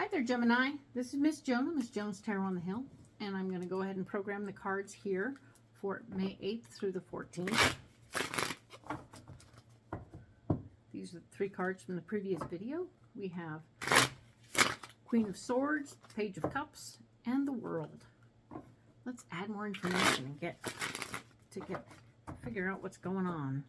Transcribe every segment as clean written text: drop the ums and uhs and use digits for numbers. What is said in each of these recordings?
Hi there, Gemini. This is Miss Joan, Miss Joan's Tarot on the Hill, and I'm going to go ahead and program the cards here for May 8th through the 14th. These are the 3 cards from the previous video. We have Queen of Swords, Page of Cups, and the World. Let's add more information and figure out what's going on.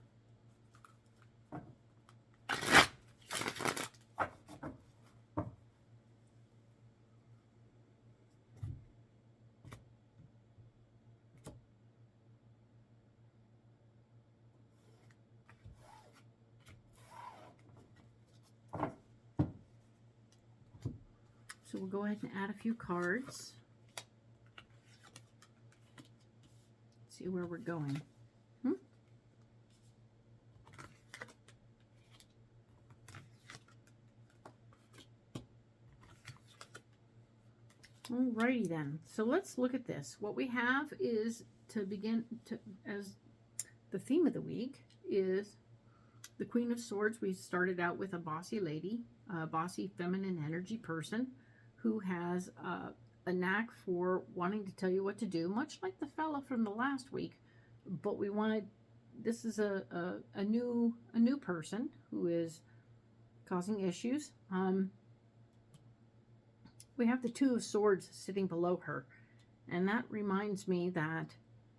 So we'll go ahead and add a few cards. See where we're going. Alrighty then. So let's look at this. What we have is, to begin to, as the theme of the week is the Queen of Swords. We started out with a bossy lady, a bossy feminine energy person who has a knack for wanting to tell you what to do, much like the fella from the last week. But we wanted, this is a new person who is causing issues. We have the Two of Swords sitting below her, and that reminds me that,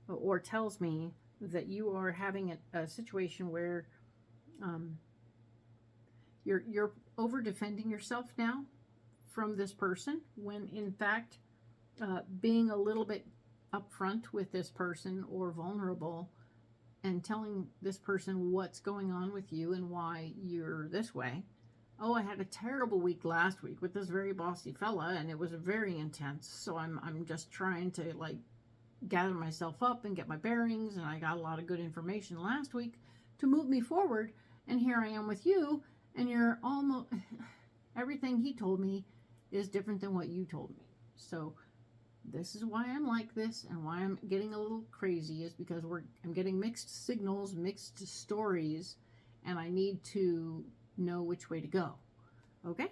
or tells me that you are having a situation where you're over defending yourself now from this person, when in fact being a little bit upfront with this person or vulnerable and telling this person what's going on with you and why you're this way. Oh, I had a terrible week last week with this very bossy fella, and it was very intense. So I'm just trying to like gather myself up and get my bearings, and I got a lot of good information last week to move me forward. And here I am with you, and you're almost everything he told me is different than what you told me. So this is why I'm like this, and why I'm getting a little crazy, is because I'm getting mixed signals, mixed stories, and I need to know which way to go. Okay?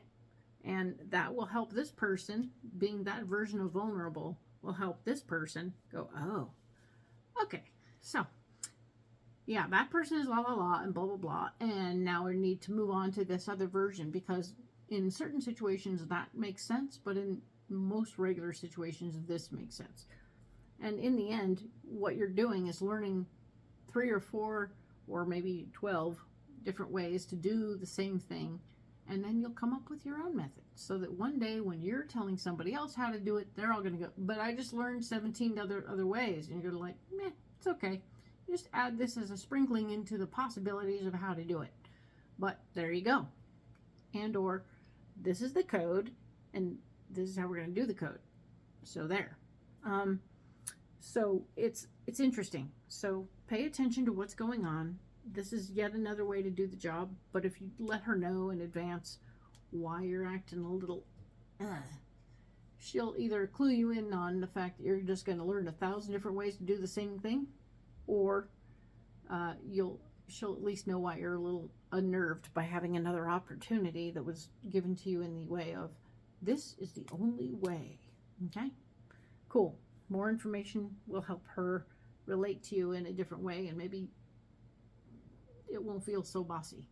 And that will help this person, being that version of vulnerable, will help this person go, oh, okay. So, yeah, that person is la la la and blah blah blah, and now we need to move on to this other version, because in certain situations that makes sense, but in most regular situations this makes sense. And in the end, what you're doing is learning 3 or 4 or maybe 12 different ways to do the same thing, and then you'll come up with your own method, so that one day when you're telling somebody else how to do it, they're all going to go, but I just learned 17 other ways, and you're going to like, meh, it's okay. You just add this as a sprinkling into the possibilities of how to do it. But there you go. And or this is the code, and this is how we're going to do the code. So there. So it's interesting. So pay attention to what's going on. This is yet another way to do the job, but if you let her know in advance why you're acting a little, she'll either clue you in on the fact that you're just going to learn 1,000 different ways to do the same thing, or she'll at least know why you're a little unnerved by having another opportunity that was given to you in the way of, this is the only way. Okay? Cool. More information will help her relate to you in a different way, and maybe it won't feel so bossy.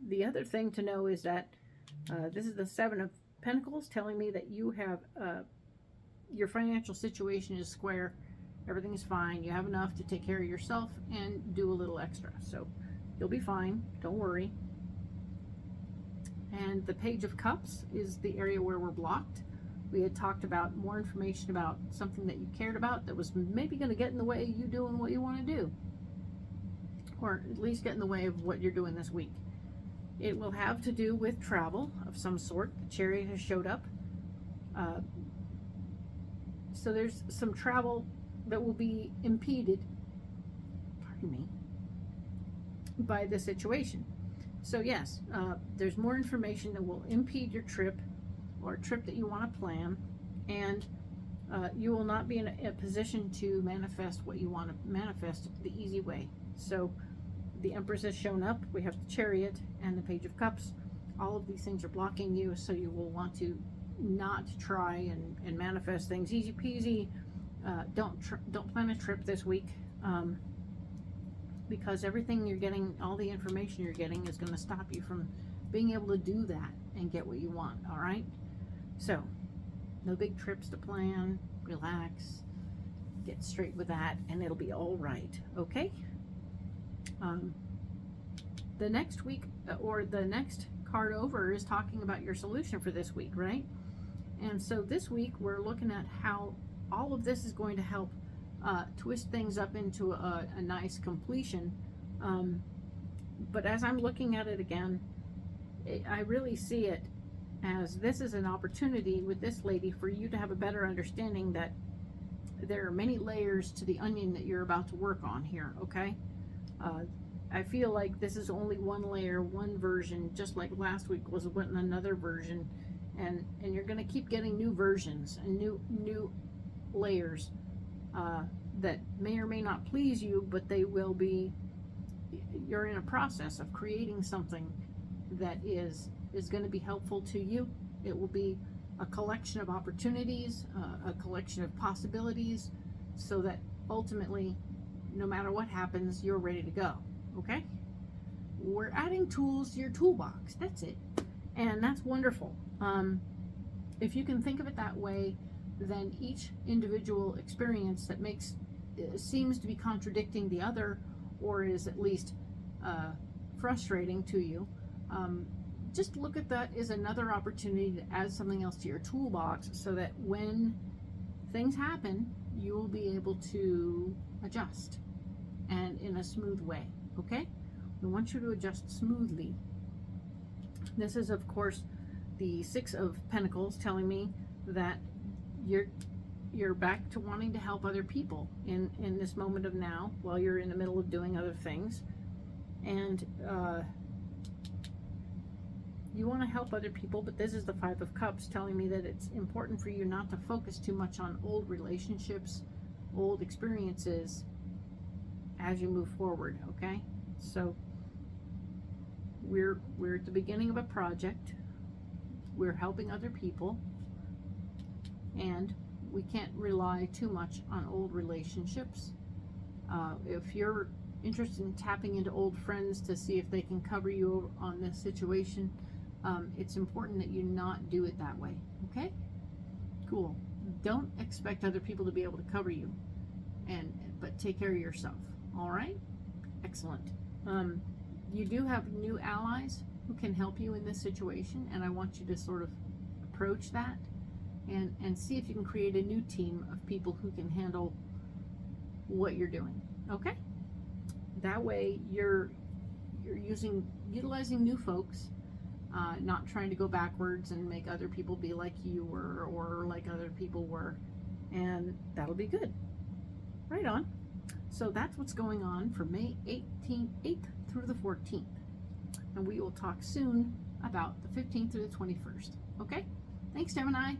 The other thing to know is that this is the 7 of Pentacles, telling me that you have your financial situation is square. Everything is fine. You have enough to take care of yourself and do a little extra. So you'll be fine. Don't worry. And the Page of Cups is the area where we're blocked. We had talked about more information about something that you cared about that was maybe going to get in the way of you doing what you want to do, or at least get in the way of what you're doing this week. It will have to do with travel of some sort. The Chariot has showed up. So there's some travel that will be impeded, pardon me, by the situation. So yes, there's more information that will impede your trip, or a trip that you want to plan, and you will not be in a position to manifest what you want to manifest the easy way. So the Empress has shown up. We have the Chariot and the Page of Cups. all of these things are blocking you, so you will want to not try and manifest things easy peasy. Don't plan a trip this week, because everything you're getting, all the information you're getting, is going to stop you from being able to do that and get what you want. All right, so no big trips to plan. Relax, get straight with that, and it'll be all right. Okay. The next week, or the next card over, is talking about your solution for this week, right? And so this week we're looking at how all of this is going to help twist things up into a nice completion. But as I'm looking at it again, I really see it as this is an opportunity with this lady for you to have a better understanding that there are many layers to the onion that you're about to work on here, okay? I feel like this is only one layer, one version, just like last week was another version, and you're going to keep getting new versions and new layers that may or may not please you, but they will be. You're in a process of creating something that is going to be helpful to you. It will be a collection of opportunities, a collection of possibilities, so that ultimately, no matter what happens, you're ready to go. Okay? We're adding tools to your toolbox. That's it. And that's wonderful. If you can think of it that way, then each individual experience that seems to be contradicting the other, or is at least frustrating to you, just look at that as another opportunity to add something else to your toolbox, so that when things happen, you will be able to adjust, and in a smooth way. Okay? We want you to adjust smoothly. This is, of course, the Six of Pentacles, telling me that you're back to wanting to help other people in this moment of now, while you're in the middle of doing other things. And you want to help other people, but this is the Five of Cups, telling me that it's important for you not to focus too much on old relationships, old experiences, as you move forward. Okay? So we're at the beginning of a project. We're helping other people, and we can't rely too much on old relationships. If you're interested in tapping into old friends to see if they can cover you on this situation, it's important that you not do it that way. Okay? Cool. Don't expect other people to be able to cover you, but take care of yourself. All right? Excellent. You do have new allies who can help you in this situation, and I want you to sort of approach that and see if you can create a new team of people who can handle what you're doing. Okay? That way you're utilizing new folks, not trying to go backwards and make other people be like you were, or like other people were, and that'll be good. Right on. So that's what's going on for May 8th through the 14th. And we will talk soon about the 15th through the 21st. Okay? Thanks, Gemini.